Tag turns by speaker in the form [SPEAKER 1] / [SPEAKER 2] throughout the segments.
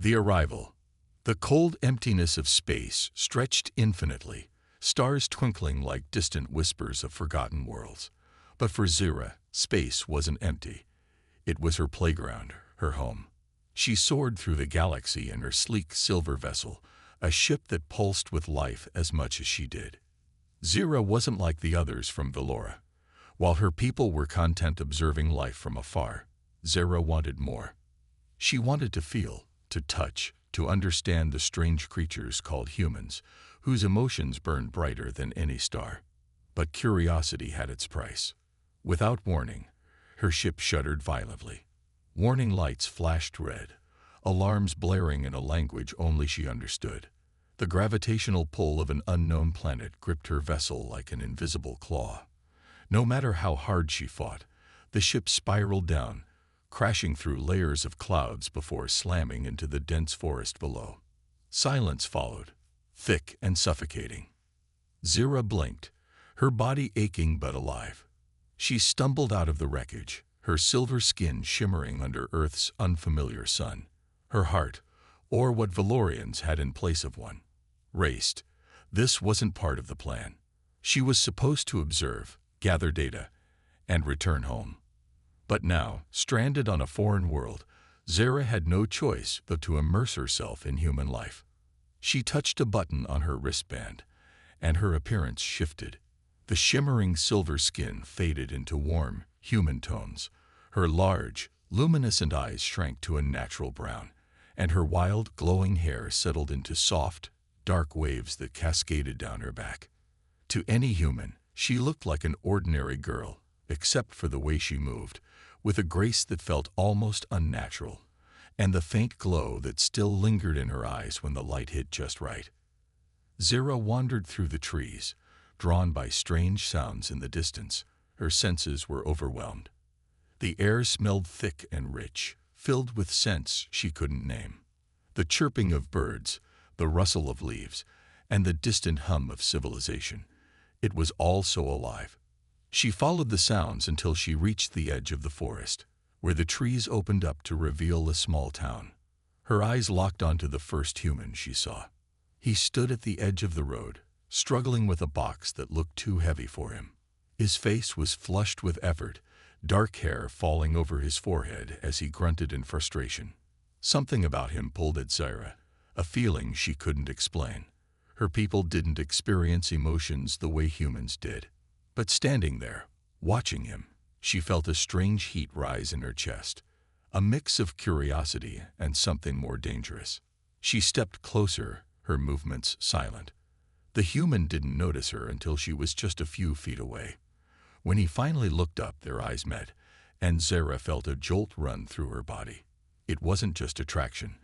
[SPEAKER 1] The arrival. The cold emptiness of space stretched infinitely, stars twinkling like distant whispers of forgotten worlds. But for Zira, space wasn't empty. It was her playground, her home. She soared through the galaxy in her sleek silver vessel, a ship that pulsed with life as much as she did. Zira wasn't like the others from Velora. While her people were content observing life from afar, Zira wanted more. She wanted to feel, to touch, to understand the strange creatures called humans, whose emotions burned brighter than any star. But curiosity had its price. Without warning, her ship shuddered violently. Warning lights flashed red, alarms blaring in a language only she understood. The gravitational pull of an unknown planet gripped her vessel like an invisible claw. No matter how hard she fought, the ship spiraled down, crashing through layers of clouds before slamming into the dense forest below. Silence followed, thick and suffocating. Zira blinked, her body aching but alive. She stumbled out of the wreckage, her silver skin shimmering under Earth's unfamiliar sun. Her heart, or what Valorians had in place of one, raced. This wasn't part of the plan. She was supposed to observe, gather data, and return home. But now, stranded on a foreign world, Zira had no choice but to immerse herself in human life. She touched a button on her wristband, and her appearance shifted. The shimmering silver skin faded into warm, human tones. Her large, luminescent eyes shrank to a natural brown, and her wild, glowing hair settled into soft, dark waves that cascaded down her back. To any human, she looked like an ordinary girl, except for the way she moved, with a grace that felt almost unnatural, and the faint glow that still lingered in her eyes when the light hit just right. Zira wandered through the trees, drawn by strange sounds in the distance. Her senses were overwhelmed. The air smelled thick and rich, filled with scents she couldn't name. The chirping of birds, the rustle of leaves, and the distant hum of civilization. It was all so alive. She followed the sounds until she reached the edge of the forest, where the trees opened up to reveal a small town. Her eyes locked onto the first human she saw. He stood at the edge of the road, struggling with a box that looked too heavy for him. His face was flushed with effort, dark hair falling over his forehead as he grunted in frustration. Something about him pulled at Zira, a feeling she couldn't explain. Her people didn't experience emotions the way humans did. But standing there, watching him, she felt a strange heat rise in her chest, a mix of curiosity and something more dangerous. She stepped closer, her movements silent. The human didn't notice her until she was just a few feet away. When he finally looked up, their eyes met, and Zira felt a jolt run through her body. It wasn't just attraction.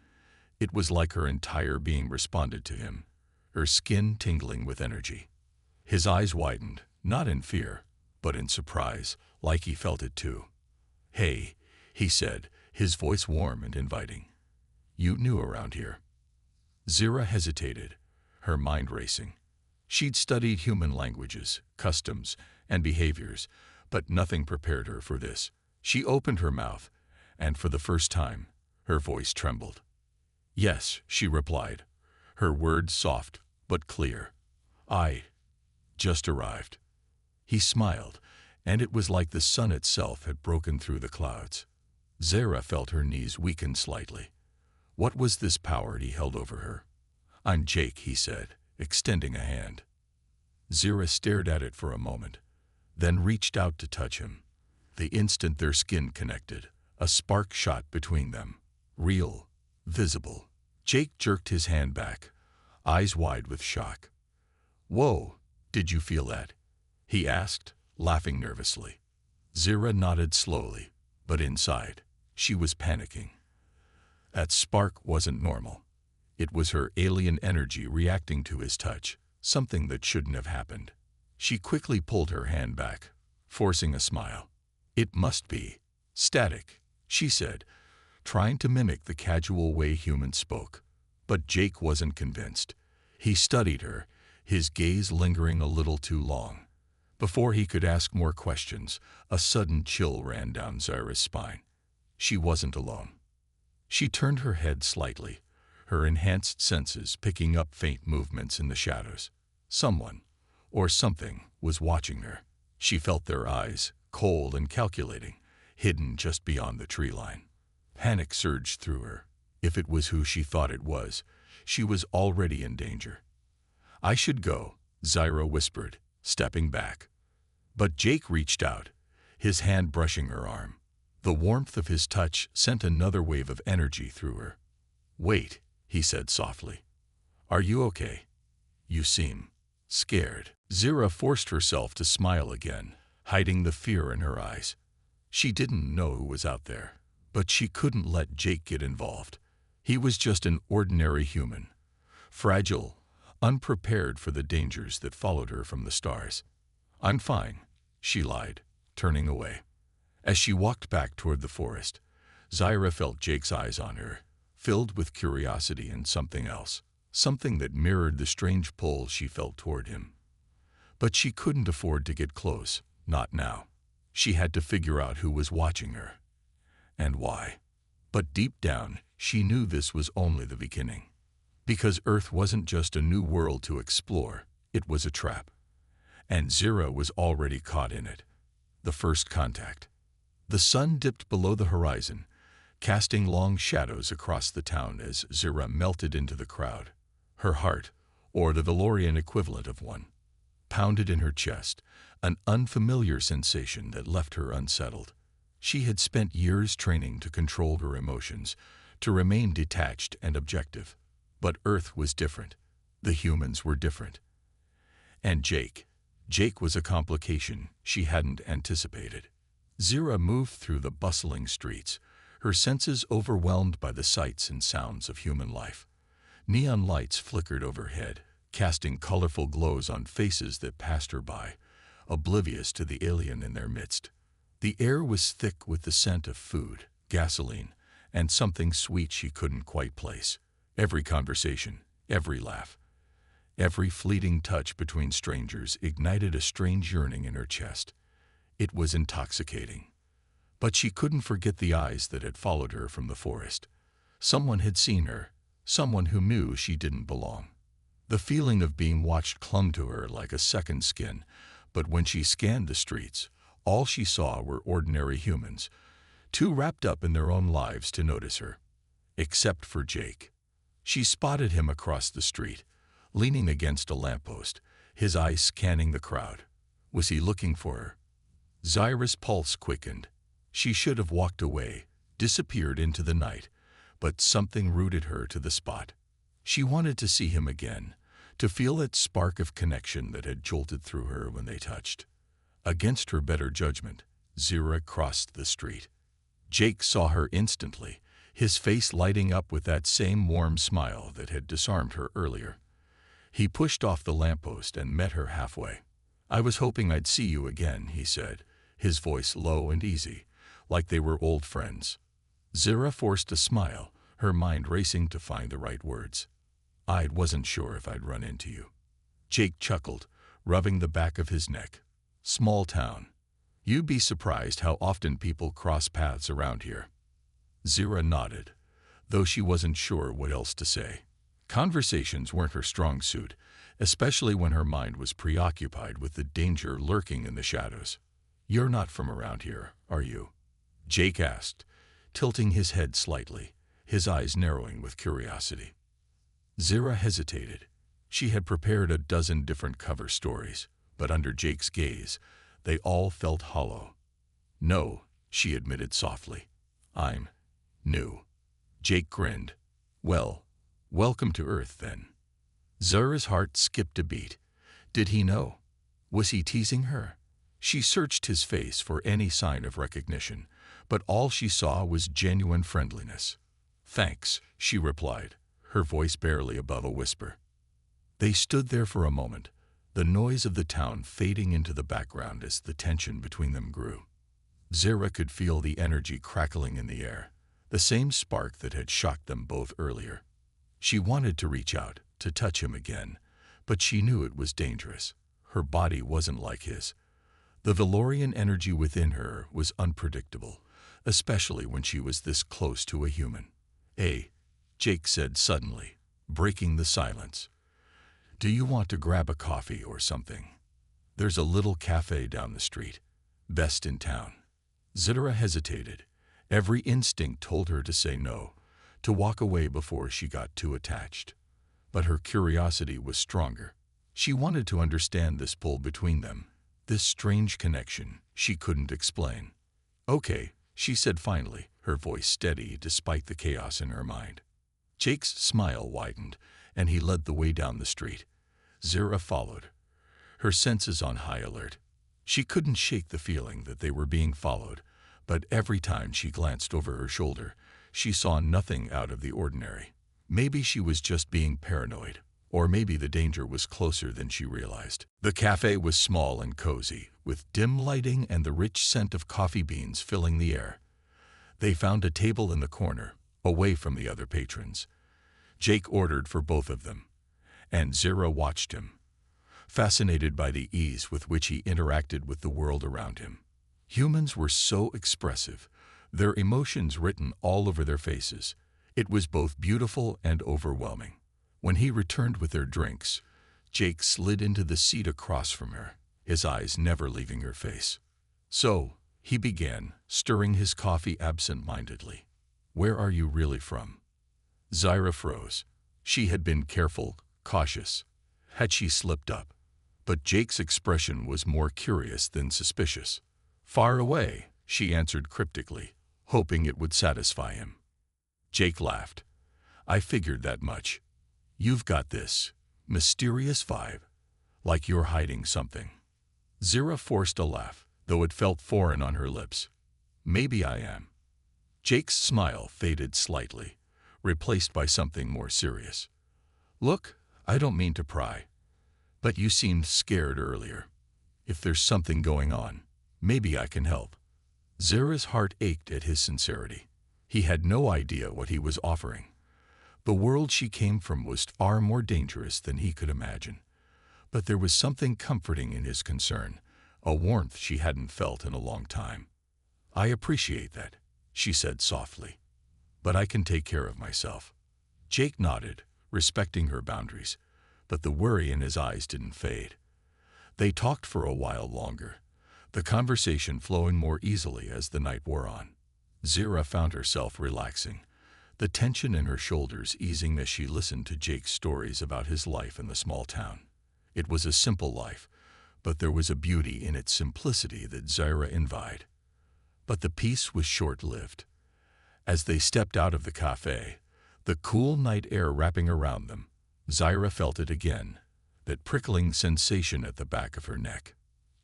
[SPEAKER 1] It was like her entire being responded to him, her skin tingling with energy. His eyes widened, not in fear, but in surprise, like he felt it too. "Hey," he said, his voice warm and inviting. "You new around here?" Zira hesitated, her mind racing. She'd studied human languages, customs, and behaviors, but nothing prepared her for this. She opened her mouth, and for the first time, her voice trembled. "Yes," she replied, her words soft but clear. "I just arrived." He smiled, and it was like the sun itself had broken through the clouds. Zira felt her knees weaken slightly. What was this power he held over her? "I'm Jake," he said, extending a hand. Zira stared at it for a moment, then reached out to touch him. The instant their skin connected, a spark shot between them. Real, visible. Jake jerked his hand back, eyes wide with shock. "Whoa, did you feel that?" he asked, laughing nervously. Zira nodded slowly, but inside, she was panicking. That spark wasn't normal. It was her alien energy reacting to his touch, something that shouldn't have happened. She quickly pulled her hand back, forcing a smile. "It must be static," she said, trying to mimic the casual way humans spoke. But Jake wasn't convinced. He studied her, his gaze lingering a little too long. Before he could ask more questions, a sudden chill ran down Zira's spine. She wasn't alone. She turned her head slightly, her enhanced senses picking up faint movements in the shadows. Someone, or something, was watching her. She felt their eyes, cold and calculating, hidden just beyond the tree line. Panic surged through her. If it was who she thought it was, she was already in danger. "I should go," Zyra whispered, stepping back. But Jake reached out, his hand brushing her arm. The warmth of his touch sent another wave of energy through her. "Wait," he said softly. "Are you okay? You seem scared." Zyra forced herself to smile again, hiding the fear in her eyes. She didn't know who was out there, but she couldn't let Jake get involved. He was just an ordinary human, fragile, unprepared for the dangers that followed her from the stars. "I'm fine," she lied, turning away. As she walked back toward the forest, Zyra felt Jake's eyes on her, filled with curiosity and something else, something that mirrored the strange pull she felt toward him. But she couldn't afford to get close, not now. She had to figure out who was watching her, and why. But deep down, she knew this was only the beginning. Because Earth wasn't just a new world to explore, it was a trap. And Zyra was already caught in it. The first contact. The sun dipped below the horizon, casting long shadows across the town as Zyra melted into the crowd. Her heart, or the Valorian equivalent of one, pounded in her chest, an unfamiliar sensation that left her unsettled. She had spent years training to control her emotions, to remain detached and objective. But Earth was different. The humans were different. And Jake was a complication she hadn't anticipated. Zyra moved through the bustling streets, her senses overwhelmed by the sights and sounds of human life. Neon lights flickered overhead, casting colorful glows on faces that passed her by, oblivious to the alien in their midst. The air was thick with the scent of food, gasoline, and something sweet she couldn't quite place. Every conversation, every laugh, every fleeting touch between strangers ignited a strange yearning in her chest. It was intoxicating. But she couldn't forget the eyes that had followed her from the forest. Someone had seen her, someone who knew she didn't belong. The feeling of being watched clung to her like a second skin, but when she scanned the streets, all she saw were ordinary humans, too wrapped up in their own lives to notice her. Except for Jake. She spotted him across the street, leaning against a lamppost, his eyes scanning the crowd. Was he looking for her? Zyra's pulse quickened. She should have walked away, disappeared into the night, but something rooted her to the spot. She wanted to see him again, to feel that spark of connection that had jolted through her when they touched. Against her better judgment, Zyra crossed the street. Jake saw her instantly, his face lighting up with that same warm smile that had disarmed her earlier. He pushed off the lamppost and met her halfway. "I was hoping I'd see you again," he said, his voice low and easy, like they were old friends. Zyra forced a smile, her mind racing to find the right words. "I wasn't sure if I'd run into you." Jake chuckled, rubbing the back of his neck. "Small town. You'd be surprised how often people cross paths around here." Zyra nodded, though she wasn't sure what else to say. Conversations weren't her strong suit, especially when her mind was preoccupied with the danger lurking in the shadows. "You're not from around here, are you?" Jake asked, tilting his head slightly, his eyes narrowing with curiosity. Zyra hesitated. She had prepared a dozen different cover stories, but under Jake's gaze, they all felt hollow. "No," she admitted softly. "I'm new." Jake grinned. "Well, welcome to Earth, then." Zyra's heart skipped a beat. Did he know? Was he teasing her? She searched his face for any sign of recognition, but all she saw was genuine friendliness. "Thanks," she replied, her voice barely above a whisper. They stood there for a moment, the noise of the town fading into the background as the tension between them grew. Zyra could feel the energy crackling in the air, the same spark that had shocked them both earlier. She wanted to reach out, to touch him again, but she knew it was dangerous. Her body wasn't like his. The Valorian energy within her was unpredictable, especially when she was this close to a human. Jake said suddenly, breaking the silence. "Do you want to grab a coffee or something? There's a little cafe down the street. Best in town." Zira hesitated. Every instinct told her to say no, to walk away before she got too attached. But her curiosity was stronger. She wanted to understand this pull between them, this strange connection she couldn't explain. "Okay," she said finally, her voice steady despite the chaos in her mind. Jake's smile widened, and he led the way down the street. Zira followed, her senses on high alert. She couldn't shake the feeling that they were being followed, but every time she glanced over her shoulder, she saw nothing out of the ordinary. Maybe she was just being paranoid, or maybe the danger was closer than she realized. The cafe was small and cozy, with dim lighting and the rich scent of coffee beans filling the air. They found a table in the corner, away from the other patrons. Jake ordered for both of them, and Zira watched him, fascinated by the ease with which he interacted with the world around him. Humans were so expressive, their emotions written all over their faces. It was both beautiful and overwhelming. When he returned with their drinks, Jake slid into the seat across from her, his eyes never leaving her face. "So," he began, stirring his coffee absent-mindedly, "where are you really from?" Zira froze. She had been careful, cautious. Had she slipped up? But Jake's expression was more curious than suspicious. "Far away," she answered cryptically, hoping it would satisfy him. Jake laughed. "I figured that much. You've got this mysterious vibe, like you're hiding something." Zira forced a laugh, though it felt foreign on her lips. "Maybe I am." Jake's smile faded slightly, replaced by something more serious. "Look, I don't mean to pry, but you seemed scared earlier. If there's something going on, maybe I can help." Zira's heart ached at his sincerity. He had no idea what he was offering. The world she came from was far more dangerous than he could imagine. But there was something comforting in his concern, a warmth she hadn't felt in a long time. "I appreciate that," she said softly, "but I can take care of myself." Jake nodded, respecting her boundaries, but the worry in his eyes didn't fade. They talked for a while longer, the conversation flowing more easily as the night wore on. Zira found herself relaxing, the tension in her shoulders easing as she listened to Jake's stories about his life in the small town. It was a simple life, but there was a beauty in its simplicity that Zira envied. But the peace was short-lived. As they stepped out of the cafe, the cool night air wrapping around them, Zira felt it again, that prickling sensation at the back of her neck.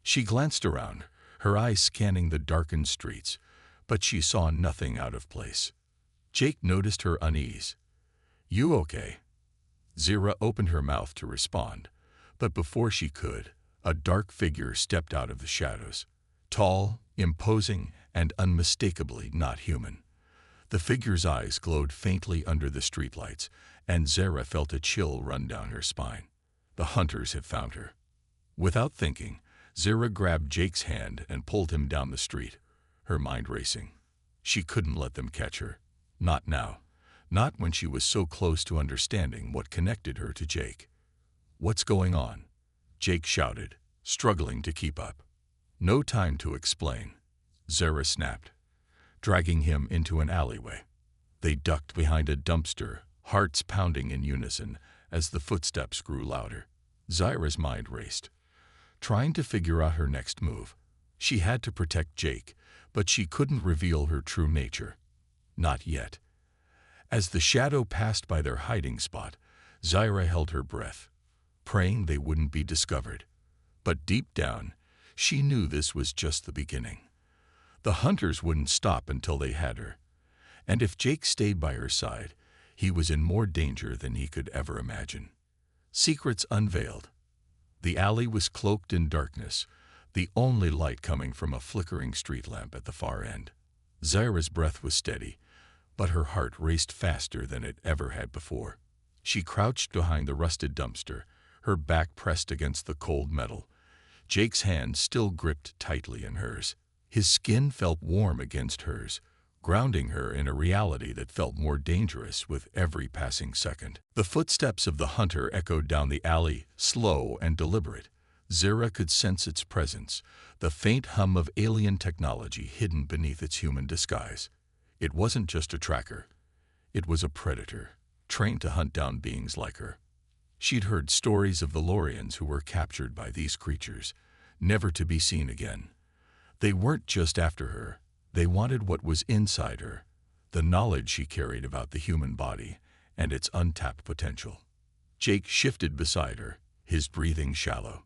[SPEAKER 1] She glanced around, her eyes scanning the darkened streets, but she saw nothing out of place. Jake noticed her unease. "You okay?" Zira opened her mouth to respond, but before she could, a dark figure stepped out of the shadows. Tall, imposing, and unmistakably not human. The figure's eyes glowed faintly under the streetlights, and Zira felt a chill run down her spine. The hunters had found her. Without thinking, Zira grabbed Jake's hand and pulled him down the street, her mind racing. She couldn't let them catch her. Not now. Not when she was so close to understanding what connected her to Jake. "What's going on?" Jake shouted, struggling to keep up. "No time to explain," Zira snapped, dragging him into an alleyway. They ducked behind a dumpster, hearts pounding in unison as the footsteps grew louder. Zira's mind raced, trying to figure out her next move. She had to protect Jake, but she couldn't reveal her true nature. Not yet. As the shadow passed by their hiding spot, Zira held her breath, praying they wouldn't be discovered. But deep down, she knew this was just the beginning. The hunters wouldn't stop until they had her. And if Jake stayed by her side, he was in more danger than he could ever imagine. Secrets unveiled. The alley was cloaked in darkness, the only light coming from a flickering street lamp at the far end. Zira's breath was steady, but her heart raced faster than it ever had before. She crouched behind the rusted dumpster, her back pressed against the cold metal. Jake's hand still gripped tightly in hers. His skin felt warm against hers, grounding her in a reality that felt more dangerous with every passing second. The footsteps of the hunter echoed down the alley, slow and deliberate. Zira could sense its presence, the faint hum of alien technology hidden beneath its human disguise. It wasn't just a tracker. It was a predator, trained to hunt down beings like her. She'd heard stories of Valorians who were captured by these creatures, never to be seen again. They weren't just after her. They wanted what was inside her, the knowledge she carried about the human body and its untapped potential. Jake shifted beside her, his breathing shallow.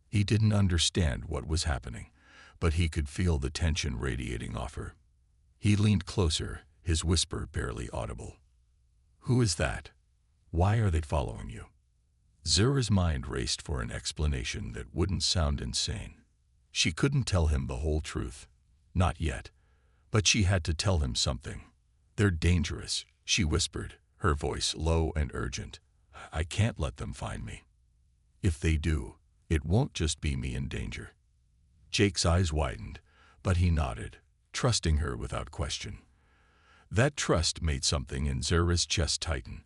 [SPEAKER 1] He didn't understand what was happening, but he could feel the tension radiating off her. He leaned closer, his whisper barely audible. "Who is that? Why are they following you?" Zira's mind raced for an explanation that wouldn't sound insane. She couldn't tell him the whole truth. Not yet. But she had to tell him something. "They're dangerous," she whispered, her voice low and urgent. "I can't let them find me. If they do, it won't just be me in danger." Jake's eyes widened, but he nodded, trusting her without question. That trust made something in Zira's chest tighten,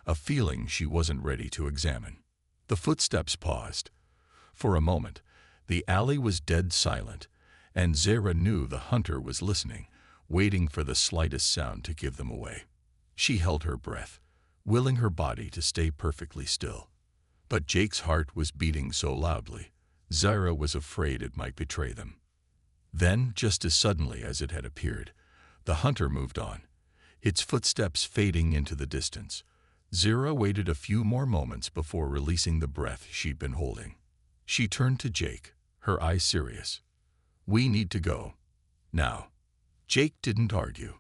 [SPEAKER 1] a feeling she wasn't ready to examine. The footsteps paused. For a moment, the alley was dead silent, and Zira knew the hunter was listening, waiting for the slightest sound to give them away. She held her breath, willing her body to stay perfectly still. But Jake's heart was beating so loudly, Zira was afraid it might betray them. Then, just as suddenly as it had appeared, the hunter moved on, its footsteps fading into the distance. Zira waited a few more moments before releasing the breath she'd been holding. She turned to Jake, her eyes serious. "We need to go. Now." Jake didn't argue.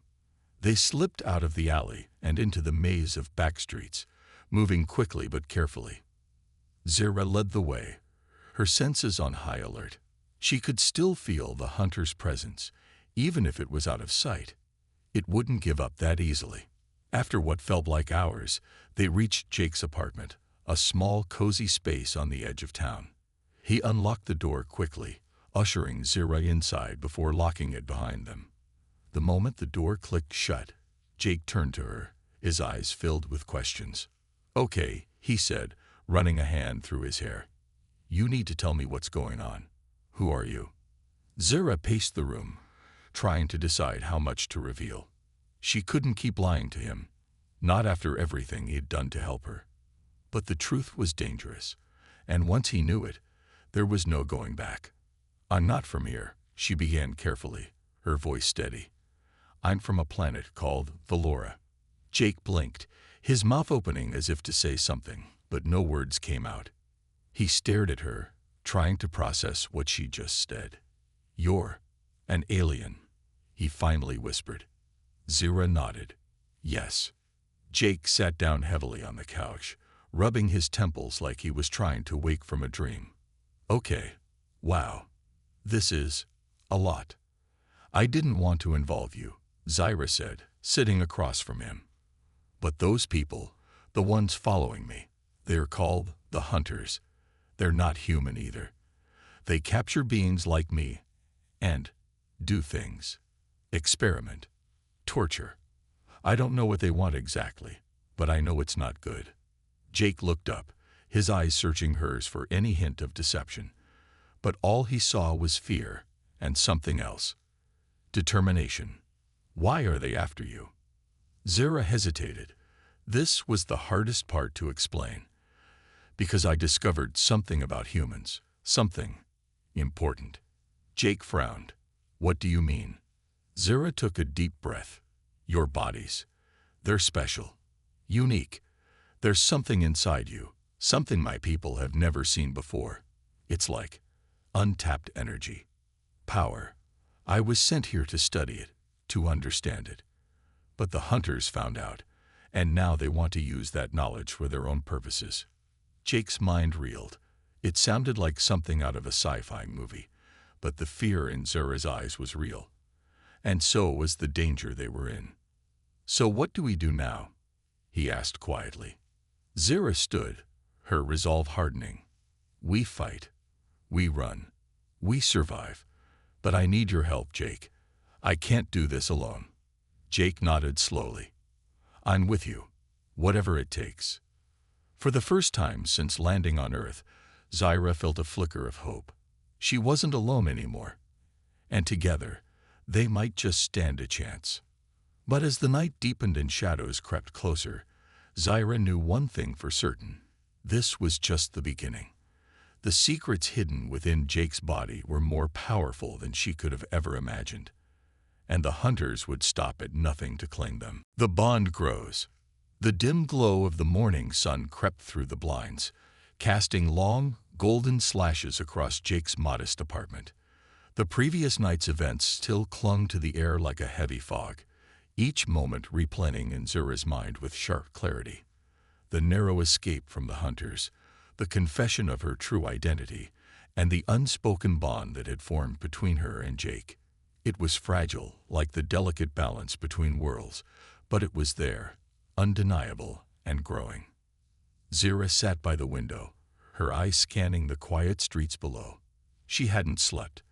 [SPEAKER 1] They slipped out of the alley and into the maze of back streets, moving quickly but carefully. Zira led the way, her senses on high alert. She could still feel the hunter's presence, even if it was out of sight. It wouldn't give up that easily. After what felt like hours, they reached Jake's apartment, a small, cozy space on the edge of town. He unlocked the door quickly, ushering Zira inside before locking it behind them. The moment the door clicked shut, Jake turned to her, his eyes filled with questions. "Okay," he said, running a hand through his hair. "You need to tell me what's going on. Who are you?" Zira paced the room, trying to decide how much to reveal. She couldn't keep lying to him, not after everything he'd done to help her. But the truth was dangerous, and once he knew it, there was no going back. "I'm not from here," she began carefully, her voice steady. "I'm from a planet called Valora." Jake blinked, his mouth opening as if to say something, but no words came out. He stared at her, trying to process what she just said. "You're an alien," he finally whispered. Zira nodded. "Yes." Jake sat down heavily on the couch, rubbing his temples like he was trying to wake from a dream. "Okay. Wow. This is a lot. I didn't want to involve you," Zira said, sitting across from him. "But those people, the ones following me, they're called the Hunters. They're not human either. They capture beings like me and do things. Experiment. Torture. I don't know what they want exactly, but I know it's not good." Jake looked up, his eyes searching hers for any hint of deception. But all he saw was fear and something else. Determination. "Why are they after you?" Zira hesitated. This was the hardest part to explain. "Because I discovered something about humans. Something important." Jake frowned. "What do you mean?" Zira took a deep breath. "Your bodies. They're special. Unique. There's something inside you. Something my people have never seen before. It's like untapped energy. Power. I was sent here to study it, to understand it. But the Hunters found out, and now they want to use that knowledge for their own purposes." Jake's mind reeled. It sounded like something out of a sci-fi movie, but the fear in Zira's eyes was real. And so was the danger they were in. "So what do we do now?" he asked quietly. Zira stood, her resolve hardening. "We fight. We run. We survive. But I need your help, Jake. I can't do this alone." Jake nodded slowly. I'm with you, whatever it takes. For the first time since landing on Earth, Zyra felt a flicker of hope. She wasn't alone anymore, and together, they might just stand a chance. But as the night deepened and shadows crept closer, Zyra knew one thing for certain. This was just the beginning. The secrets hidden within Jake's body were more powerful than she could have ever imagined, and the hunters would stop at nothing to claim them. The bond grows. The dim glow of the morning sun crept through the blinds, casting long, golden slashes across Jake's modest apartment. The previous night's events still clung to the air like a heavy fog, each moment replaying in Zyra's mind with sharp clarity. The narrow escape from the hunters, the confession of her true identity, and the unspoken bond that had formed between her and Jake. It was fragile, like the delicate balance between worlds, but it was there, undeniable and growing. Zyra sat by the window, her eyes scanning the quiet streets below. She hadn't slept.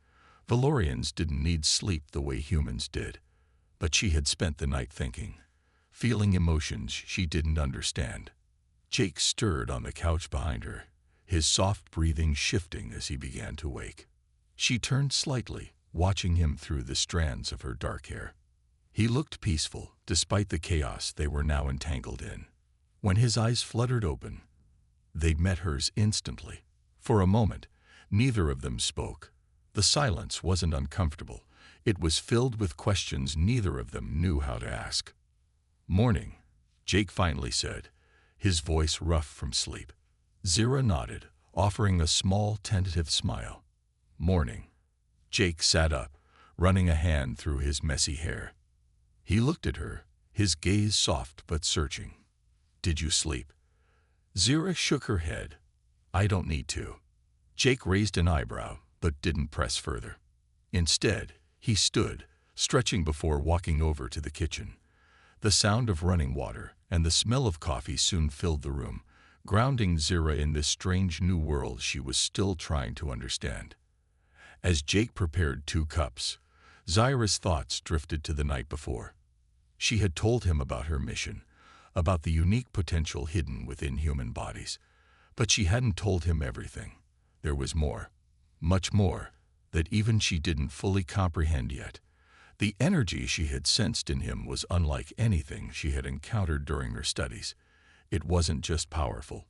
[SPEAKER 1] Valorians didn't need sleep the way humans did, but she had spent the night thinking, feeling emotions she didn't understand. Jake stirred on the couch behind her, his soft breathing shifting as he began to wake. She turned slightly, watching him through the strands of her dark hair. He looked peaceful, despite the chaos they were now entangled in. When his eyes fluttered open, they met hers instantly. For a moment, neither of them spoke. The silence wasn't uncomfortable. It was filled with questions neither of them knew how to ask. "Morning," Jake finally said, his voice rough from sleep. Zyra nodded, offering a small, tentative smile. "Morning." Jake sat up, running a hand through his messy hair. He looked at her, his gaze soft but searching. "Did you sleep?" Zyra shook her head. "I don't need to." Jake raised an eyebrow, but didn't press further. Instead, he stood, stretching before walking over to the kitchen. The sound of running water and the smell of coffee soon filled the room, grounding Zyra in this strange new world she was still trying to understand. As Jake prepared 2 cups, Zyra's thoughts drifted to the night before. She had told him about her mission, about the unique potential hidden within human bodies, but she hadn't told him everything. There was more, much more, that even she didn't fully comprehend yet. The energy she had sensed in him was unlike anything she had encountered during her studies. It wasn't just powerful.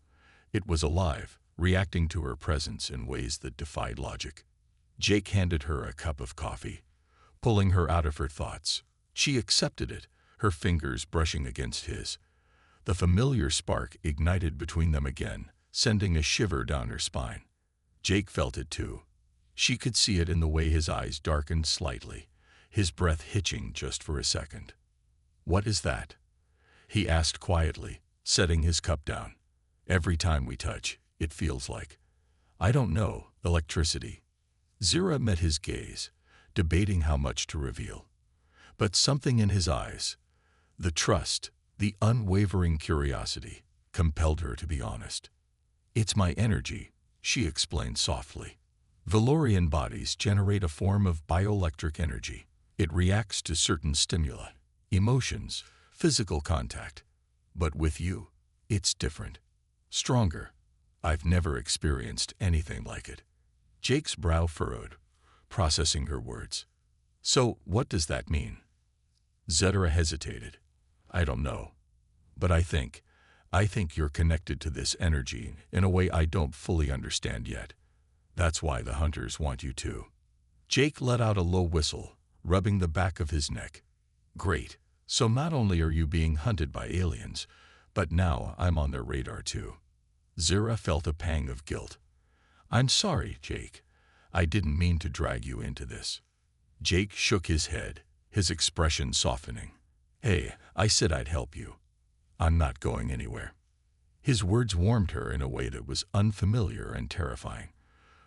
[SPEAKER 1] It was alive, reacting to her presence in ways that defied logic. Jake handed her a cup of coffee, pulling her out of her thoughts. She accepted it, her fingers brushing against his. The familiar spark ignited between them again, sending a shiver down her spine. Jake felt it too. She could see it in the way his eyes darkened slightly, his breath hitching just for a second. "What is that?" he asked quietly, setting his cup down. "Every time we touch, it feels like—" "I don't know, electricity." Zyra met his gaze, debating how much to reveal. But something in his eyes, the trust, the unwavering curiosity, compelled her to be honest. "It's my energy," she explained softly. "Valorian bodies generate a form of bioelectric energy. It reacts to certain stimuli, emotions, physical contact. But with you, it's different. Stronger. I've never experienced anything like it." Jake's brow furrowed, processing her words. "So what does that mean?" Zyra hesitated. "I don't know. But I think you're connected to this energy in a way I don't fully understand yet. That's why the hunters want you too." Jake let out a low whistle, rubbing the back of his neck. "Great. So not only are you being hunted by aliens, but now I'm on their radar too." Zyra felt a pang of guilt. "I'm sorry, Jake. I didn't mean to drag you into this." Jake shook his head, his expression softening. "Hey, I said I'd help you. I'm not going anywhere." His words warmed her in a way that was unfamiliar and terrifying.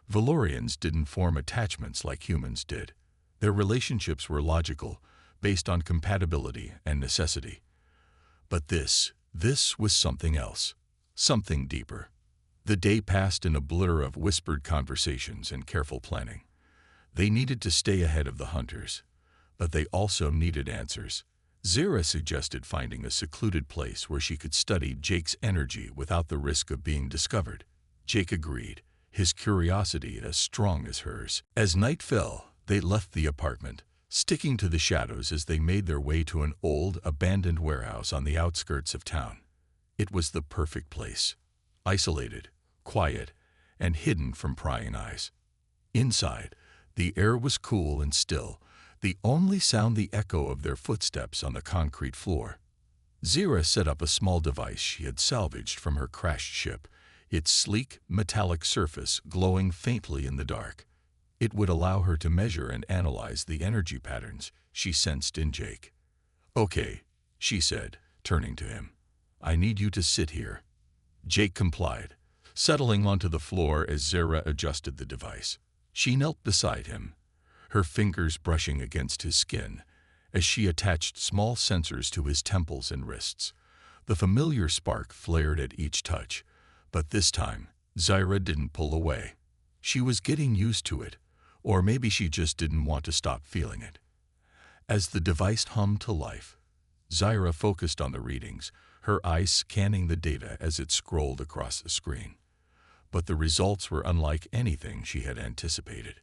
[SPEAKER 1] Valorians didn't form attachments like humans did. Their relationships were logical, based on compatibility and necessity. But this was something else, something deeper. The day passed in a blur of whispered conversations and careful planning. They needed to stay ahead of the hunters, but they also needed answers. Zira suggested finding a secluded place where she could study Jake's energy without the risk of being discovered. Jake agreed, his curiosity as strong as hers. As night fell, they left the apartment, sticking to the shadows as they made their way to an old, abandoned warehouse on the outskirts of town. It was the perfect place, isolated, quiet, and hidden from prying eyes. Inside, the air was cool and still, the only sound the echo of their footsteps on the concrete floor. Zira set up a small device she had salvaged from her crashed ship, its sleek, metallic surface glowing faintly in the dark. It would allow her to measure and analyze the energy patterns she sensed in Jake. "Okay," she said, turning to him. "I need you to sit here." Jake complied, settling onto the floor as Zira adjusted the device. She knelt beside him, her fingers brushing against his skin as she attached small sensors to his temples and wrists. The familiar spark flared at each touch, but this time, Zira didn't pull away. She was getting used to it, or maybe she just didn't want to stop feeling it. As the device hummed to life, Zira focused on the readings, her eyes scanning the data as it scrolled across the screen. But the results were unlike anything she had anticipated.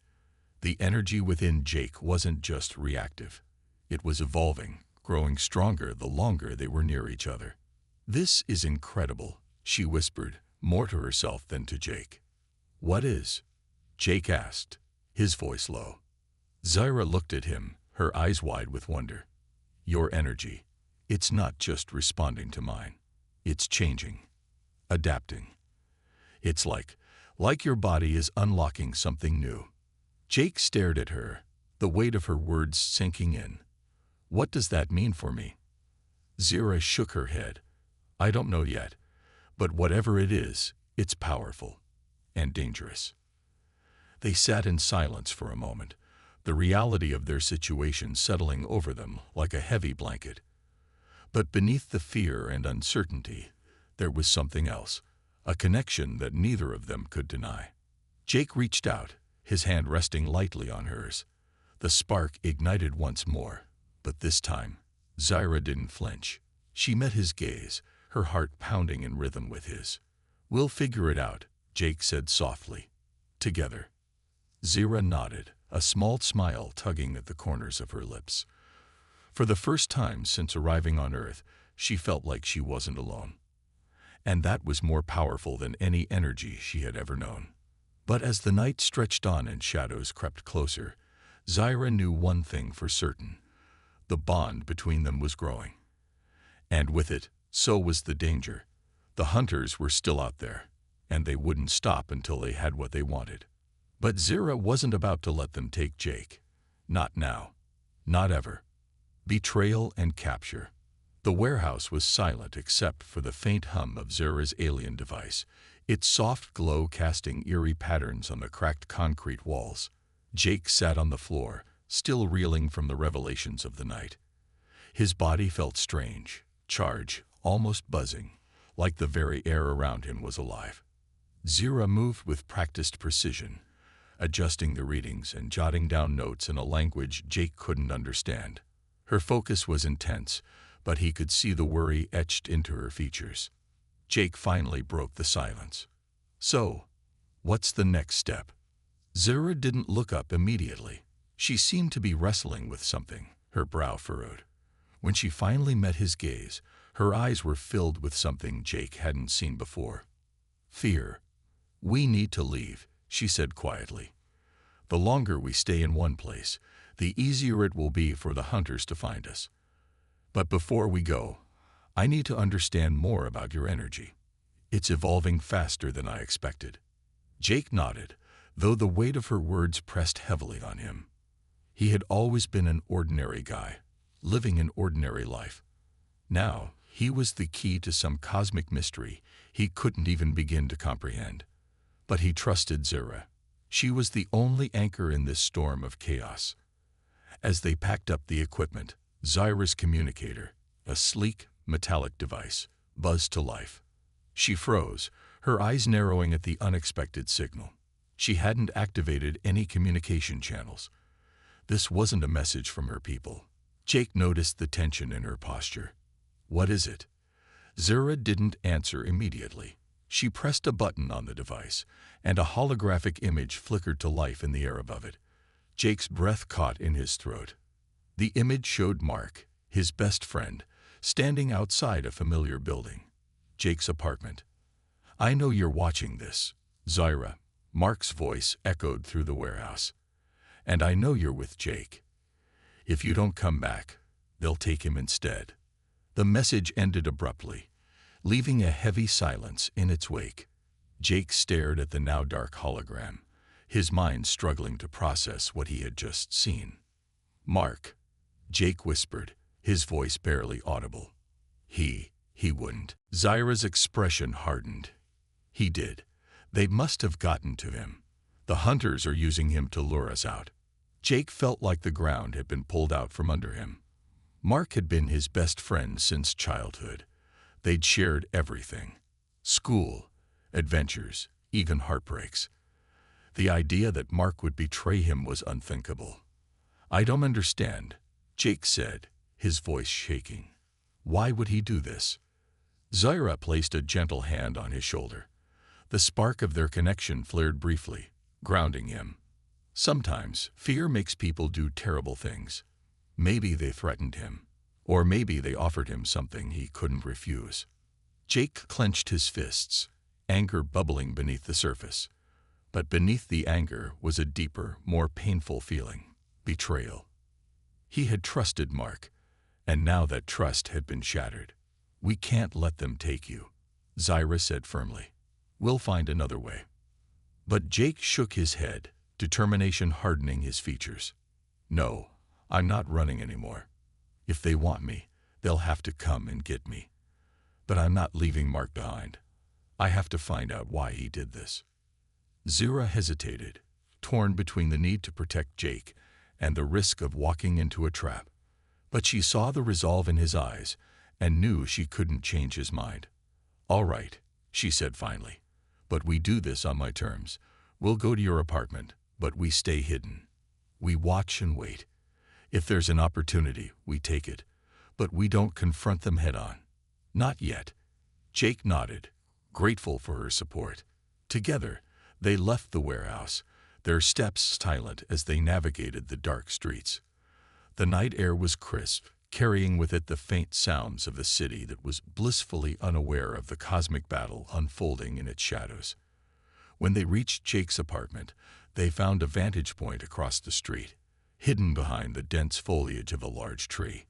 [SPEAKER 1] The energy within Jake wasn't just reactive. It was evolving, growing stronger the longer they were near each other. "This is incredible," she whispered, more to herself than to Jake. "What is?" Jake asked, his voice low. Zira looked at him, her eyes wide with wonder. "Your energy. It's not just responding to mine. It's changing, adapting. It's like your body is unlocking something new." Jake stared at her, the weight of her words sinking in. "What does that mean for me?" Zira shook her head. "I don't know yet, but whatever it is, it's powerful and dangerous." They sat in silence for a moment, the reality of their situation settling over them like a heavy blanket. But beneath the fear and uncertainty, there was something else, a connection that neither of them could deny. Jake reached out, his hand resting lightly on hers. The spark ignited once more, but this time, Zira didn't flinch. She met his gaze, her heart pounding in rhythm with his. "We'll figure it out," Jake said softly. "Together." Zira nodded, a small smile tugging at the corners of her lips. For the first time since arriving on Earth, she felt like she wasn't alone. And that was more powerful than any energy she had ever known. But as the night stretched on and shadows crept closer, Zira knew one thing for certain. The bond between them was growing. And with it, so was the danger. The hunters were still out there, and they wouldn't stop until they had what they wanted. But Zira wasn't about to let them take Jake. Not now. Not ever. Betrayal and capture. The warehouse was silent except for the faint hum of Zira's alien device, its soft glow casting eerie patterns on the cracked concrete walls. Jake sat on the floor, still reeling from the revelations of the night. His body felt strange, charged, almost buzzing, like the very air around him was alive. Zira moved with practiced precision, adjusting the readings and jotting down notes in a language Jake couldn't understand. Her focus was intense, but he could see the worry etched into her features. Jake finally broke the silence. "So, what's the next step?" Zira didn't look up immediately. She seemed to be wrestling with something, her brow furrowed. When she finally met his gaze, her eyes were filled with something Jake hadn't seen before. "Fear. We need to leave," she said quietly. "The longer we stay in one place, the easier it will be for the hunters to find us. But before we go, I need to understand more about your energy. It's evolving faster than I expected." Jake nodded, though the weight of her words pressed heavily on him. He had always been an ordinary guy, living an ordinary life. Now, he was the key to some cosmic mystery he couldn't even begin to comprehend. But he trusted Zira. She was the only anchor in this storm of chaos. As they packed up the equipment, Zira's communicator, a sleek, metallic device, buzzed to life. She froze, her eyes narrowing at the unexpected signal. She hadn't activated any communication channels. This wasn't a message from her people. Jake noticed the tension in her posture. "What is it?" Zura didn't answer immediately. She pressed a button on the device, and a holographic image flickered to life in the air above it. Jake's breath caught in his throat. The image showed Mark, his best friend, standing outside a familiar building. Jake's apartment. "I know you're watching this, Zyra," Mark's voice echoed through the warehouse. "And I know you're with Jake. If you don't come back, they'll take him instead." The message ended abruptly, leaving a heavy silence in its wake. Jake stared at the now dark hologram, his mind struggling to process what he had just seen. "Mark," Jake whispered, his voice barely audible. He wouldn't." Zyra's expression hardened. "He did. They must have gotten to him. The hunters are using him to lure us out." Jake felt like the ground had been pulled out from under him. Mark had been his best friend since childhood. They'd shared everything: school, adventures, even heartbreaks. The idea that Mark would betray him was unthinkable. "I don't understand," Jake said, his voice shaking. "Why would he do this?" Zyra placed a gentle hand on his shoulder. The spark of their connection flared briefly, grounding him. Sometimes fear makes people do terrible things. Maybe they threatened him, or maybe they offered him something he couldn't refuse. Jake clenched his fists, anger bubbling beneath the surface. But beneath the anger was a deeper, more painful feeling: betrayal. He had trusted Mark, and now that trust had been shattered. "We can't let them take you," Zyra said firmly. "We'll find another way." But Jake shook his head, determination hardening his features. "No, I'm not running anymore. If they want me, they'll have to come and get me. But I'm not leaving Mark behind. I have to find out why he did this." Zyra hesitated, torn between the need to protect Jake and the risk of walking into a trap. But she saw the resolve in his eyes and knew she couldn't change his mind. "All right," she said finally, "but we do this on my terms. We'll go to your apartment, but we stay hidden. We watch and wait. If there's an opportunity, we take it, but we don't confront them head-on." "Not yet." Jake nodded, grateful for her support. Together, they left the warehouse, their steps silent as they navigated the dark streets. The night air was crisp, carrying with it the faint sounds of the city that was blissfully unaware of the cosmic battle unfolding in its shadows. When they reached Jake's apartment, they found a vantage point across the street, hidden behind the dense foliage of a large tree.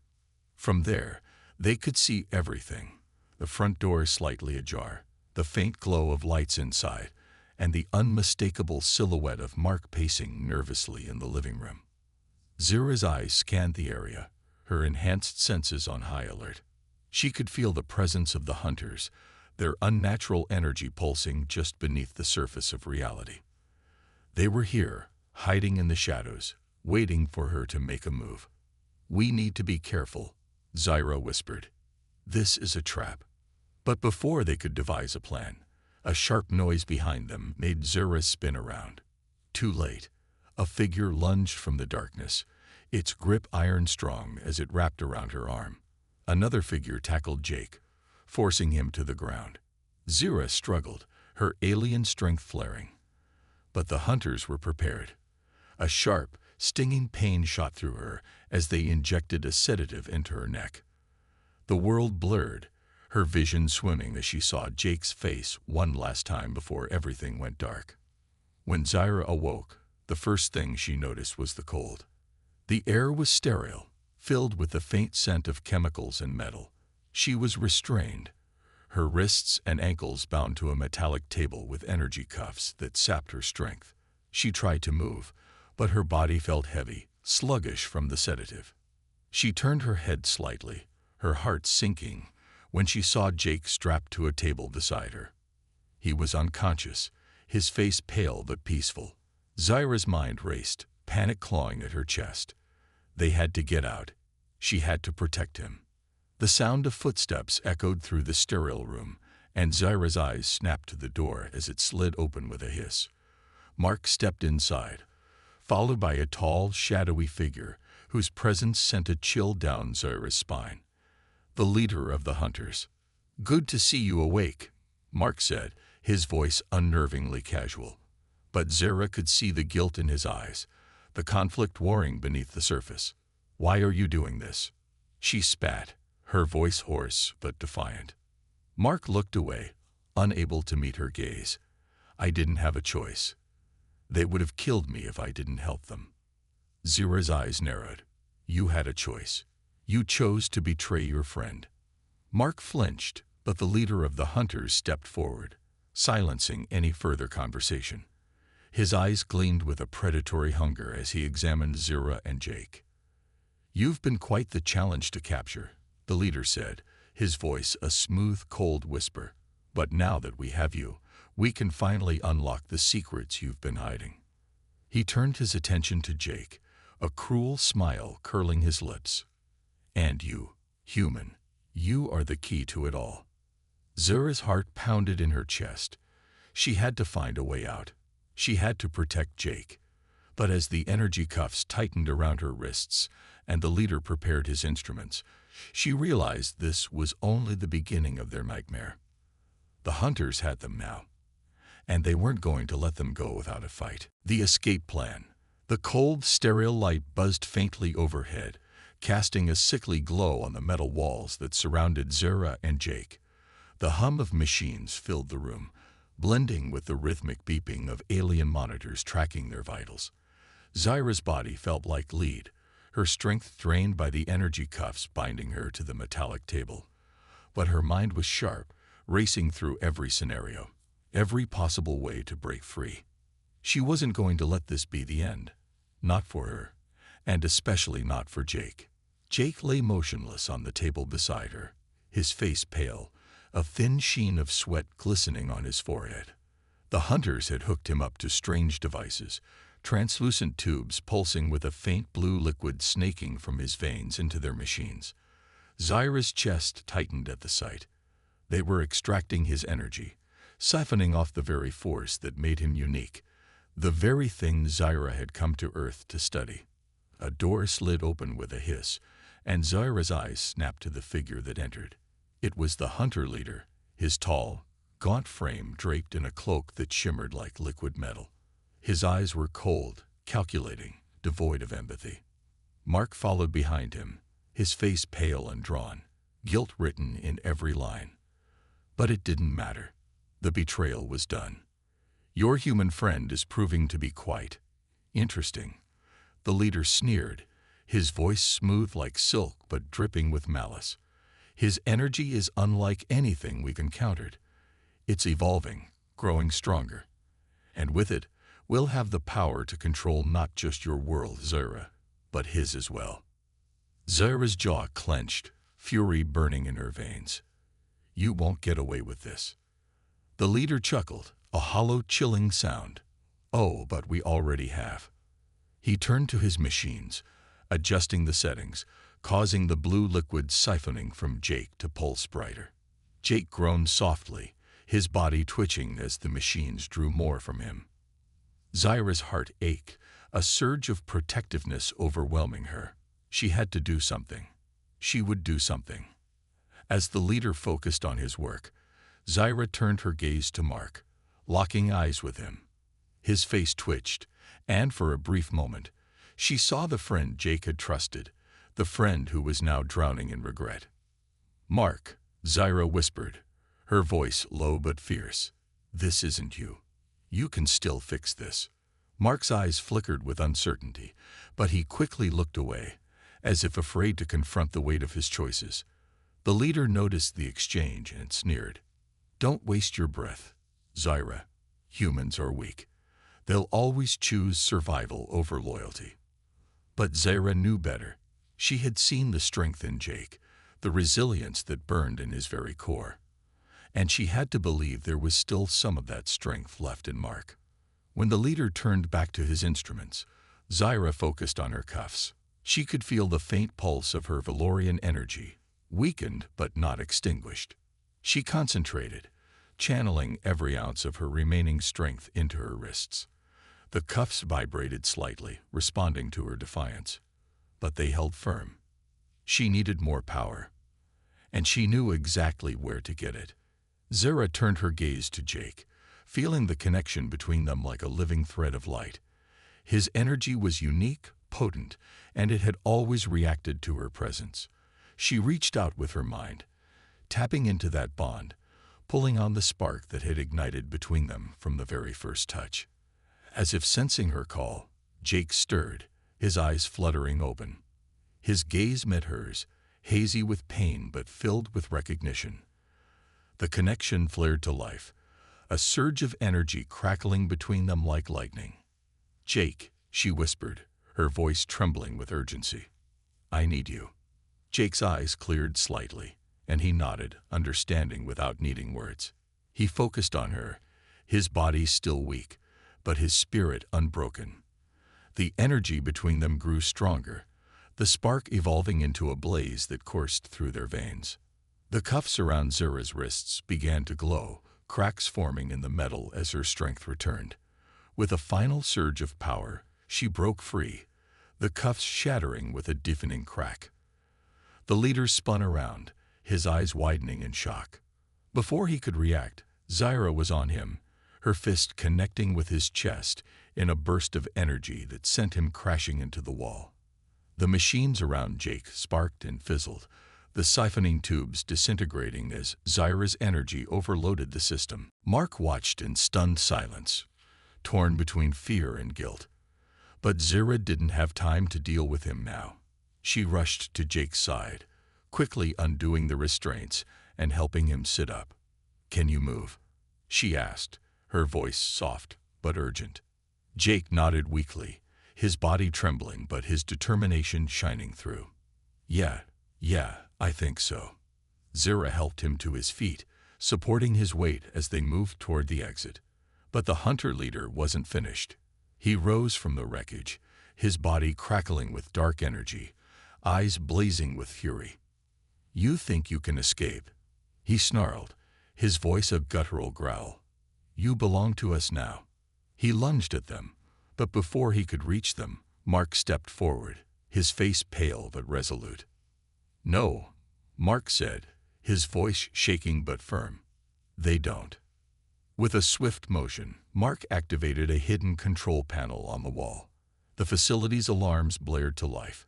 [SPEAKER 1] From there, they could see everything: the front door slightly ajar, the faint glow of lights inside, and the unmistakable silhouette of Mark pacing nervously in the living room. Zyra's eyes scanned the area, her enhanced senses on high alert. She could feel the presence of the hunters, their unnatural energy pulsing just beneath the surface of reality. They were here, hiding in the shadows, waiting for her to make a move. "We need to be careful," Zyra whispered. "This is a trap." But before they could devise a plan, a sharp noise behind them made Zyra spin around. Too late. A figure lunged from the darkness, its grip iron-strong as it wrapped around her arm. Another figure tackled Jake, forcing him to the ground. Zyra struggled, her alien strength flaring. But the hunters were prepared. A sharp, stinging pain shot through her as they injected a sedative into her neck. The world blurred, her vision swimming as she saw Jake's face one last time before everything went dark. When Zyra awoke, the first thing she noticed was the cold. The air was sterile, filled with the faint scent of chemicals and metal. She was restrained, her wrists and ankles bound to a metallic table with energy cuffs that sapped her strength. She tried to move, but her body felt heavy, sluggish from the sedative. She turned her head slightly, her heart sinking, when she saw Jake strapped to a table beside her. He was unconscious, his face pale but peaceful. Zyra's mind raced, panic clawing at her chest. They had to get out. She had to protect him. The sound of footsteps echoed through the sterile room, and Zyra's eyes snapped to the door as it slid open with a hiss. Mark stepped inside, followed by a tall, shadowy figure whose presence sent a chill down Zira's spine. The leader of the hunters. "Good to see you awake," Mark said, his voice unnervingly casual. But Zira could see the guilt in his eyes, the conflict warring beneath the surface. "Why are you doing this?" She spat, her voice hoarse but defiant. Mark looked away, unable to meet her gaze. "I didn't have a choice. They would have killed me if I didn't help them." Zira's eyes narrowed. "You had a choice. You chose to betray your friend." Mark flinched, but the leader of the hunters stepped forward, silencing any further conversation. His eyes gleamed with a predatory hunger as he examined Zira and Jake. "You've been quite the challenge to capture," the leader said, his voice a smooth, cold whisper. "But now that we have you, we can finally unlock the secrets you've been hiding." He turned his attention to Jake, a cruel smile curling his lips. "And you, human, you are the key to it all." Zira's heart pounded in her chest. She had to find a way out. She had to protect Jake. But as the energy cuffs tightened around her wrists and the leader prepared his instruments, she realized this was only the beginning of their nightmare. The hunters had them now, and they weren't going to let them go without a fight. The escape plan. The cold, sterile light buzzed faintly overhead, casting a sickly glow on the metal walls that surrounded Zira and Jake. The hum of machines filled the room, blending with the rhythmic beeping of alien monitors tracking their vitals. Zira's body felt like lead, her strength drained by the energy cuffs binding her to the metallic table. But her mind was sharp, racing through every scenario, every possible way to break free. She wasn't going to let this be the end. Not for her, and especially not for Jake. Jake lay motionless on the table beside her, his face pale, a thin sheen of sweat glistening on his forehead. The hunters had hooked him up to strange devices, translucent tubes pulsing with a faint blue liquid snaking from his veins into their machines. Zira's chest tightened at the sight. They were extracting his energy, siphoning off the very force that made him unique, the very thing Zira had come to Earth to study. A door slid open with a hiss, and Zira's eyes snapped to the figure that entered. It was the hunter leader, his tall, gaunt frame draped in a cloak that shimmered like liquid metal. His eyes were cold, calculating, devoid of empathy. Mark followed behind him, his face pale and drawn, guilt written in every line. But it didn't matter. The betrayal was done. "Your human friend is proving to be quite interesting," the leader sneered, his voice smooth like silk but dripping with malice. "His energy is unlike anything we've encountered. It's evolving, growing stronger. And with it, we'll have the power to control not just your world, Zira, but his as well." Zira's jaw clenched, fury burning in her veins. "You won't get away with this." The leader chuckled, a hollow, chilling sound. "Oh, but we already have." He turned to his machines, adjusting the settings, causing the blue liquid siphoning from Jake to pulse brighter. Jake groaned softly, his body twitching as the machines drew more from him. Zira's heart ached, a surge of protectiveness overwhelming her. She had to do something. She would do something. As the leader focused on his work, Zira turned her gaze to Mark, locking eyes with him. His face twitched, and for a brief moment, she saw the friend Jake had trusted, the friend who was now drowning in regret. "Mark," Zira whispered, her voice low but fierce. "This isn't you. You can still fix this." Mark's eyes flickered with uncertainty, but he quickly looked away, as if afraid to confront the weight of his choices. The leader noticed the exchange and sneered. "Don't waste your breath, Zira. Humans are weak. They'll always choose survival over loyalty." But Zira knew better. She had seen the strength in Jake, the resilience that burned in his very core. And she had to believe there was still some of that strength left in Mark. When the leader turned back to his instruments, Zira focused on her cuffs. She could feel the faint pulse of her Valorian energy, weakened but not extinguished. She concentrated, channeling every ounce of her remaining strength into her wrists. The cuffs vibrated slightly, responding to her defiance. but they held firm. She needed more power, and she knew exactly where to get it. Zara turned her gaze to Jake, feeling the connection between them like a living thread of light. His energy was unique, potent, and it had always reacted to her presence. She reached out with her mind, tapping into that bond, pulling on the spark that had ignited between them from the very first touch. As if sensing her call, Jake stirred, his eyes fluttering open. His gaze met hers, hazy with pain but filled with recognition. The connection flared to life, a surge of energy crackling between them like lightning. "Jake," she whispered, her voice trembling with urgency. "I need you." Jake's eyes cleared slightly, and he nodded, understanding without needing words. He focused on her, his body still weak, but his spirit unbroken. The energy between them grew stronger, the spark evolving into a blaze that coursed through their veins. The cuffs around Zara's wrists began to glow, cracks forming in the metal as her strength returned. With a final surge of power, she broke free, the cuffs shattering with a deafening crack. The leader spun around, his eyes widening in shock. Before he could react, Zara was on him, her fist connecting with his chest in a burst of energy that sent him crashing into the wall. The machines around Jake sparked and fizzled, the siphoning tubes disintegrating as Zara's energy overloaded the system. Mark watched in stunned silence, torn between fear and guilt. But Zara didn't have time to deal with him now. She rushed to Jake's side, quickly undoing the restraints and helping him sit up. "Can you move?" she asked, her voice soft but urgent. Jake nodded weakly, his body trembling but his determination shining through. Yeah, I think so." Zara helped him to his feet, supporting his weight as they moved toward the exit. But the hunter leader wasn't finished. He rose from the wreckage, his body crackling with dark energy, eyes blazing with fury. "You think you can escape?" he snarled, his voice a guttural growl. "You belong to us now." He lunged at them, but before he could reach them, Mark stepped forward, his face pale but resolute. "No," Mark said, his voice shaking but firm. "They don't." With a swift motion, Mark activated a hidden control panel on the wall. The facility's alarms blared to life,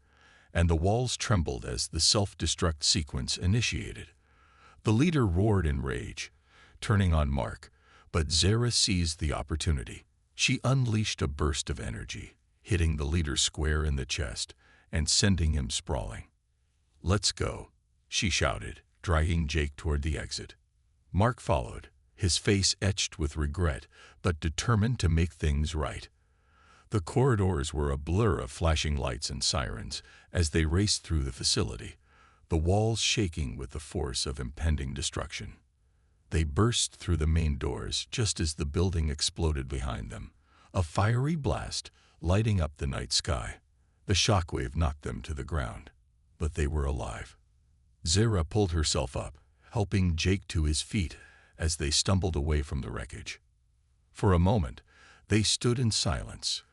[SPEAKER 1] and the walls trembled as the self-destruct sequence initiated. The leader roared in rage, turning on Mark, but Zara seized the opportunity. She unleashed a burst of energy, hitting the leader square in the chest and sending him sprawling. "Let's go," she shouted, dragging Jake toward the exit. Mark followed, his face etched with regret, but determined to make things right. The corridors were a blur of flashing lights and sirens as they raced through the facility, the walls shaking with the force of impending destruction. They burst through the main doors just as the building exploded behind them, a fiery blast lighting up the night sky. The shockwave knocked them to the ground, but they were alive. Zara pulled herself up, helping Jake to his feet as they stumbled away from the wreckage. For a moment, they stood in silence,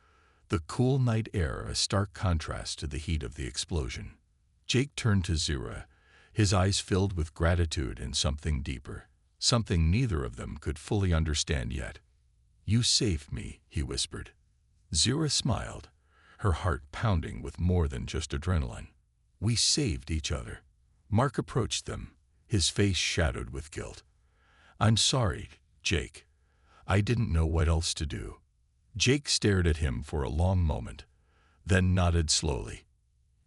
[SPEAKER 1] the cool night air a stark contrast to the heat of the explosion. Jake turned to Zara, his eyes filled with gratitude and something deeper, something neither of them could fully understand yet. "You saved me," he whispered. Zara smiled, her heart pounding with more than just adrenaline. "We saved each other." Mark approached them, his face shadowed with guilt. "I'm sorry, Jake. I didn't know what else to do." Jake stared at him for a long moment, then nodded slowly.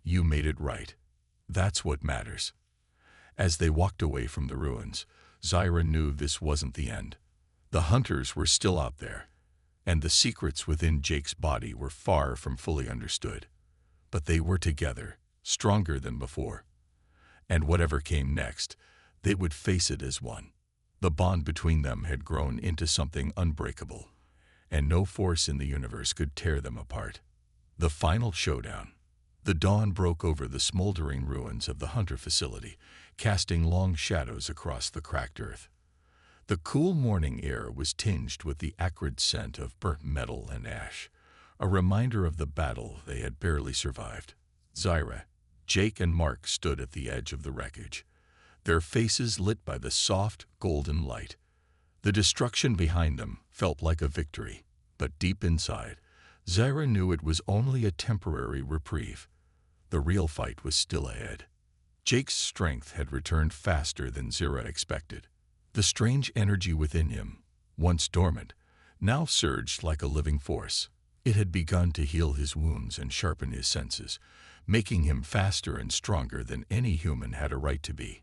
[SPEAKER 1] "You made it right. That's what matters." As they walked away from the ruins, Zara knew this wasn't the end. The hunters were still out there, and the secrets within Jake's body were far from fully understood. But they were together, stronger than before. And whatever came next, they would face it as one. The bond between them had grown into something unbreakable, and no force in the universe could tear them apart. The final showdown. The dawn broke over the smoldering ruins of the Hunter facility, casting long shadows across the cracked earth. The cool morning air was tinged with the acrid scent of burnt metal and ash, a reminder of the battle they had barely survived. Zyra, Jake, and Mark stood at the edge of the wreckage, their faces lit by the soft, golden light. The destruction behind them felt like a victory, but deep inside, Zyra knew it was only a temporary reprieve. The real fight was still ahead. Jake's strength had returned faster than Zyra expected. The strange energy within him, once dormant, now surged like a living force. It had begun to heal his wounds and sharpen his senses, making him faster and stronger than any human had a right to be.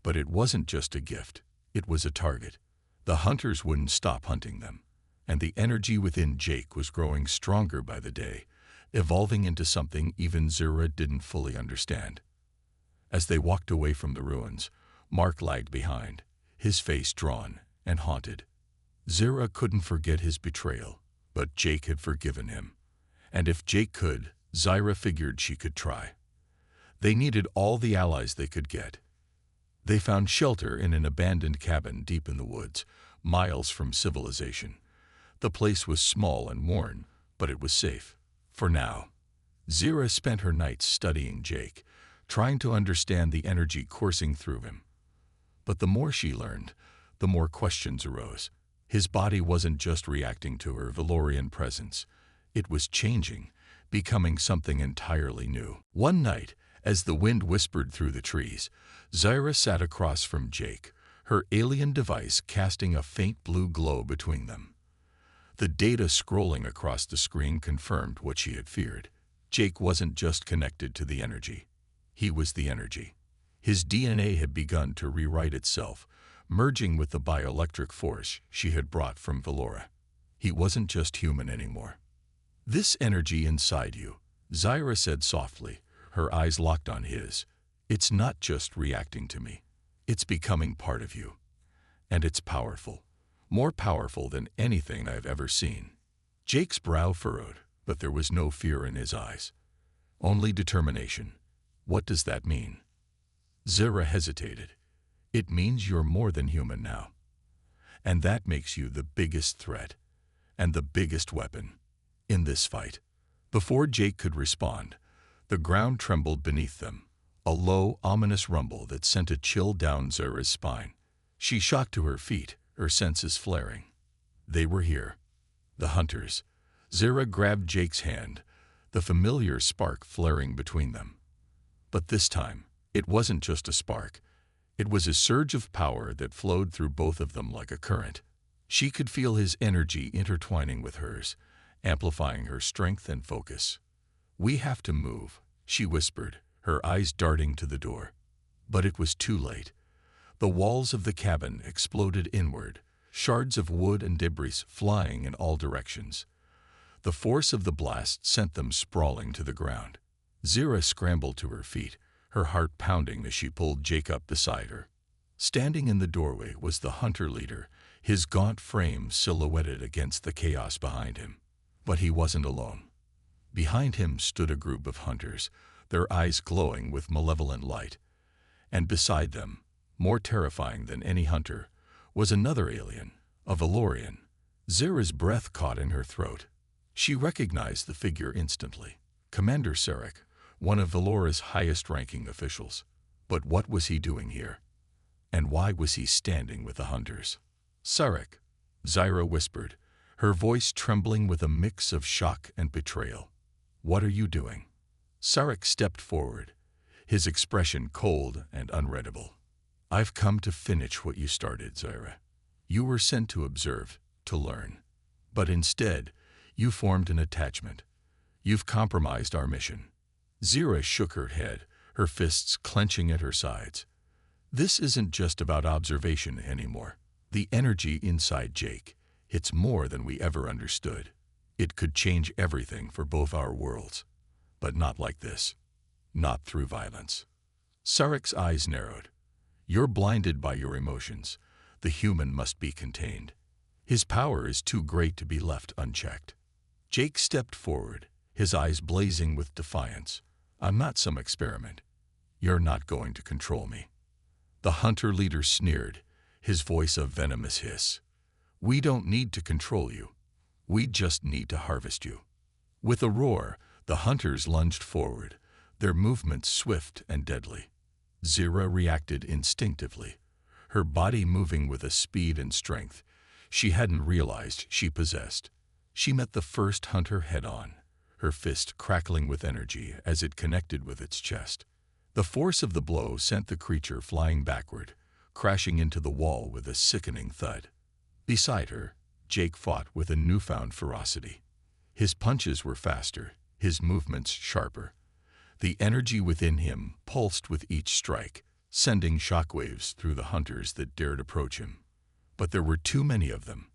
[SPEAKER 1] But it wasn't just a gift, it was a target. The hunters wouldn't stop hunting them, and the energy within Jake was growing stronger by the day, evolving into something even Zyra didn't fully understand. As they walked away from the ruins, Mark lagged behind, his face drawn and haunted. Zyra couldn't forget his betrayal, but Jake had forgiven him. And if Jake could, Zyra figured she could try. They needed all the allies they could get. They found shelter in an abandoned cabin deep in the woods, miles from civilization. The place was small and worn, but it was safe. For now. Zyra spent her nights studying Jake, trying to understand the energy coursing through him. But the more she learned, the more questions arose. His body wasn't just reacting to her Valorian presence. It was changing, becoming something entirely new. One night, as the wind whispered through the trees, Zyra sat across from Jake, her alien device casting a faint blue glow between them. The data scrolling across the screen confirmed what she had feared. Jake wasn't just connected to the energy. He was the energy. His DNA had begun to rewrite itself, merging with the bioelectric force she had brought from Valora. He wasn't just human anymore. "This energy inside you," Zyra said softly, her eyes locked on his. "It's not just reacting to me. It's becoming part of you. And it's powerful. More powerful than anything I've ever seen." Jake's brow furrowed, but there was no fear in his eyes. Only determination. "What does that mean?" Zyra hesitated. "It means you're more than human now. And that makes you the biggest threat, and the biggest weapon, in this fight." Before Jake could respond, the ground trembled beneath them, a low, ominous rumble that sent a chill down Zyra's spine. She shot to her feet, her senses flaring. They were here. The hunters. Zyra grabbed Jake's hand, the familiar spark flaring between them. But this time, it wasn't just a spark. It was a surge of power that flowed through both of them like a current. She could feel his energy intertwining with hers, amplifying her strength and focus. "We have to move," she whispered, her eyes darting to the door. But it was too late. The walls of the cabin exploded inward, shards of wood and debris flying in all directions. The force of the blast sent them sprawling to the ground. Zyra scrambled to her feet, her heart pounding as she pulled Jake up beside her. Standing in the doorway was the hunter leader, his gaunt frame silhouetted against the chaos behind him. But he wasn't alone. Behind him stood a group of hunters, their eyes glowing with malevolent light. And beside them, more terrifying than any hunter, was another alien, a Valorian. Zyra's breath caught in her throat. She recognized the figure instantly. Commander Sarek, one of Valora's highest-ranking officials. But what was he doing here? And why was he standing with the hunters? "Sarek," Zyra whispered, her voice trembling with a mix of shock and betrayal. "What are you doing?" Sarek stepped forward, his expression cold and unreadable. "I've come to finish what you started, Zyra. You were sent to observe, to learn. But instead, you formed an attachment. You've compromised our mission." Zyra shook her head, her fists clenching at her sides. "This isn't just about observation anymore. The energy inside Jake, it's more than we ever understood. It could change everything for both our worlds. But not like this. Not through violence." Sarek's eyes narrowed. "You're blinded by your emotions. The human must be contained. His power is too great to be left unchecked." Jake stepped forward, his eyes blazing with defiance. "I'm not some experiment. You're not going to control me." The hunter leader sneered, his voice a venomous hiss. "We don't need to control you. We just need to harvest you." With a roar, the hunters lunged forward, their movements swift and deadly. Zira reacted instinctively, her body moving with a speed and strength she hadn't realized she possessed. She met the first hunter head-on, her fist crackling with energy as it connected with its chest. The force of the blow sent the creature flying backward, crashing into the wall with a sickening thud. Beside her, Jake fought with a newfound ferocity. His punches were faster, his movements sharper. The energy within him pulsed with each strike, sending shockwaves through the hunters that dared approach him. But there were too many of them,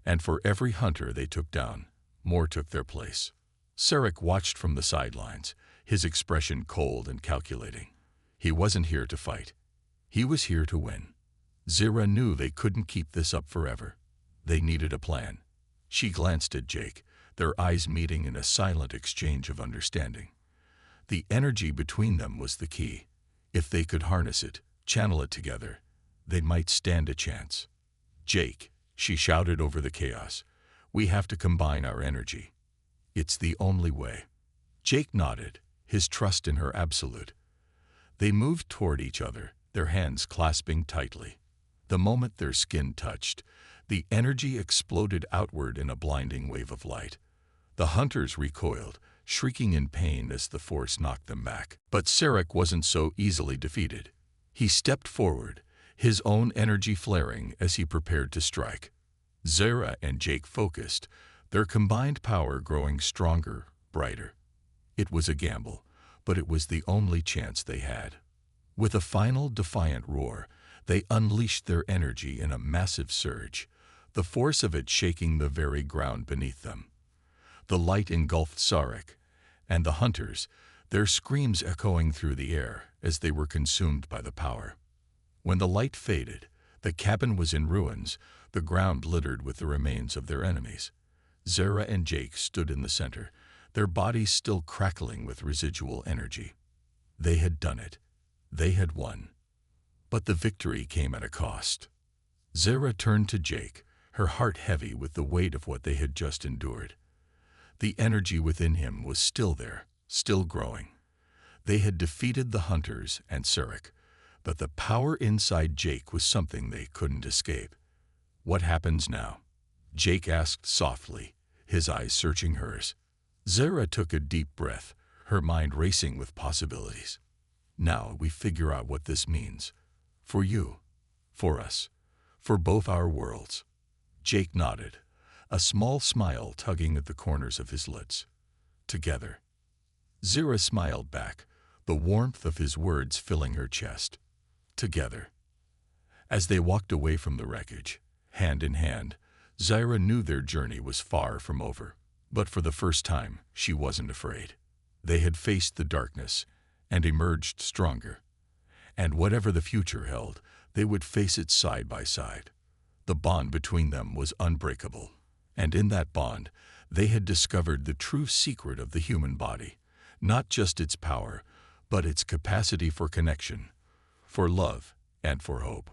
[SPEAKER 1] and for every hunter they took down, more took their place. Sarek watched from the sidelines, his expression cold and calculating. He wasn't here to fight. He was here to win. Zira knew they couldn't keep this up forever. They needed a plan. She glanced at Jake, their eyes meeting in a silent exchange of understanding. The energy between them was the key. If they could harness it, channel it together, they might stand a chance. "Jake," she shouted over the chaos, "we have to combine our energy. It's the only way." Jake nodded, his trust in her absolute. They moved toward each other, their hands clasping tightly. The moment their skin touched, the energy exploded outward in a blinding wave of light. The hunters recoiled, shrieking in pain as the force knocked them back. But Sarek wasn't so easily defeated. He stepped forward, his own energy flaring as he prepared to strike. Zira and Jake focused, their combined power growing stronger, brighter. It was a gamble, but it was the only chance they had. With a final defiant roar, they unleashed their energy in a massive surge, the force of it shaking the very ground beneath them. The light engulfed Sarek and the hunters, their screams echoing through the air as they were consumed by the power. When the light faded, the cabin was in ruins, the ground littered with the remains of their enemies. Zira and Jake stood in the center, their bodies still crackling with residual energy. They had done it. They had won. But the victory came at a cost. Zira turned to Jake, her heart heavy with the weight of what they had just endured. The energy within him was still there, still growing. They had defeated the hunters and Sarek, but the power inside Jake was something they couldn't escape. "What happens now?" Jake asked softly, his eyes searching hers. Zira took a deep breath, her mind racing with possibilities. "Now we figure out what this means. For you, for us, for both our worlds." Jake nodded, a small smile tugging at the corners of his lips. "Together." Zira smiled back, the warmth of his words filling her chest. "Together." As they walked away from the wreckage, hand in hand, Zira knew their journey was far from over. But for the first time, she wasn't afraid. They had faced the darkness and emerged stronger. And whatever the future held, they would face it side by side. The bond between them was unbreakable. And in that bond, they had discovered the true secret of the human body, not just its power, but its capacity for connection, for love, and for hope.